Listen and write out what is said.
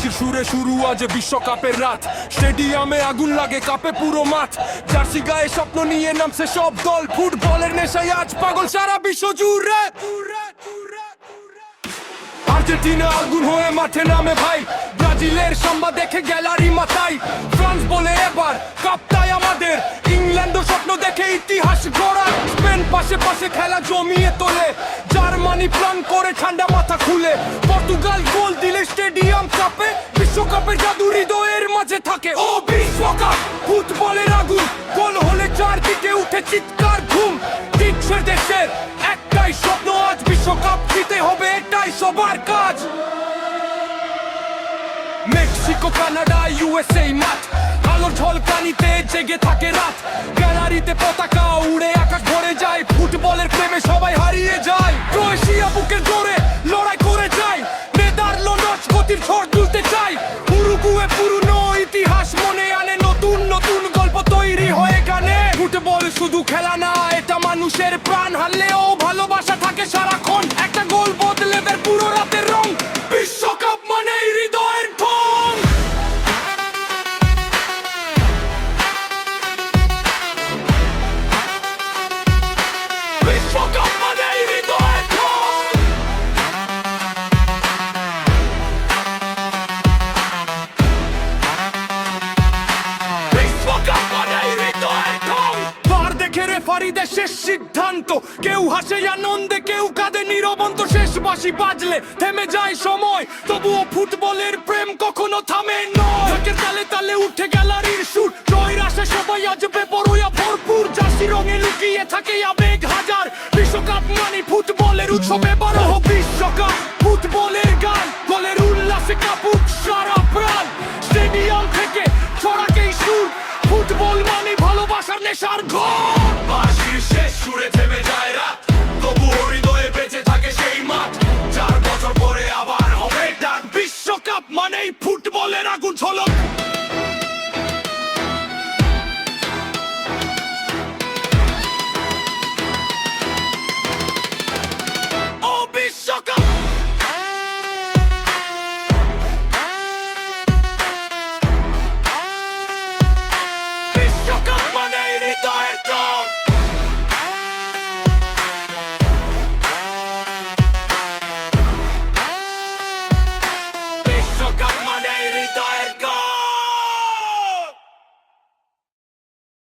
বাজির সুরে শুরু আজ বিশ্বকাপের রাত, স্টেডিয়ামে আগুন লাগে, কাপে পুরো মাঠ। জার্সি গায়ে স্বপ্ন নিয়ে নামছে সব দল, ফুটবলের নেশায় আজ পাগল সারা বিশ্ব জুড়ে। আর্জেন্টিনা আগুন হয়ে মাঠে নামে ভাই, ব্রাজিলের সাম্বা দেখে গ্যালারি মাথায়। ফ্রান্স বলে এবার কাপটাই আমাদের, ইংল্যান্ডও স্বপ্ন দেখে ইতিহাস গড়া। স্পেন পাশে পাশে খেলা জমিয়ে তোলে, জার্মানি প্ল্যান করে ঠান্ডা মাথা খুলে। পর্তুগাল গোল দিলে স্টেডিয়াম কাঁপে, বিশ্বকাপের জাদু হৃদয়ের মাঝে থাকে। ও বিশ্বকাপ ফুটবলের আগুন, গোল হলে চারদিকে উঠে চিৎকার ঘুম। দিচ্ছে দেশের একটাই স্বপ্ন, আজ বিশ্বকাপ জিতে হবে এটাই সবার কাজ। মেক্সিকো কানাডা ইউএসএ মাঠ, আলোর ঝলকানিতে জেগে থাকে রাত। গ্যালারিতে পতাকা উড়ে আকাশ ভরে যায়, ফুটবলের প্রেমে সবাই হারিয়ে যায়। ক্রোয়েশিয়া বুকের জোরে লড়াই করে যায়, নেদারল্যান্ডস গতির ঝড় তুলতে চায়। উরুগুয়ে পুরনো ইতিহাস মনে আনে, নতুন নতুন গল্প তৈরি হয়ে গানে। ফুটবল শুধু খেলা না, এটা মানুষের প্রাণ, হারলেও ভালোবাসা থাকে সারাক্ষণ। একটা গোল বদলে দেয় পুরো রাতের রং, বিশ্বকাপ মানেই হৃদয়ের ঢং। বিশ্বকাপ মানেই হৃদয়ের ঢং। বিশ্বকাপ মানেই হৃদয়ের ঢং। বার দেখে রেফারিদের শেষ সিদ্ধান্ত, কেউ হাসে আনন্দে কেউ কাঁদে নীরবন্ত। শেষ বাঁশি বাজলে থেমে যায় সময়, তবুও ফুটবলের প্রেম কখনো থামে নয়। তালে তালে উঠে গ্যালারির সুর, জয়ের আশা সবাই আজ বেপরোয়া ভরপুর। জার্সি রঙে লুকিয়ে থাকে আবেগ হাজার, বিশ্বকাপ মানে ফুটবলের উৎসব। এবারও হোক বিশ্বকাপ, ফুটবলের গান, গোলের উল্লাসে কাঁপুক সারা প্রাণ। স্টেডিয়াম থেকে ছড়াকেই সুর, ফুটবল মানে ভালোবাসার নেশার ঘর। বাঁশির শেষ সুরে থেমে যায় রাত, তবুও হৃদয়ে বেঁচে থাকে সেই মাঠ। 4 বছর পরে আবার হবে ডাক, বিশ্বকাপ মানেই ফুটবলের আগুন ঝলক। ও বিশ্বকাপ, বিশ্বকাপ মানেই হৃদয়ের ঢং। বিশ্বকাপ মানেই হৃদয়ের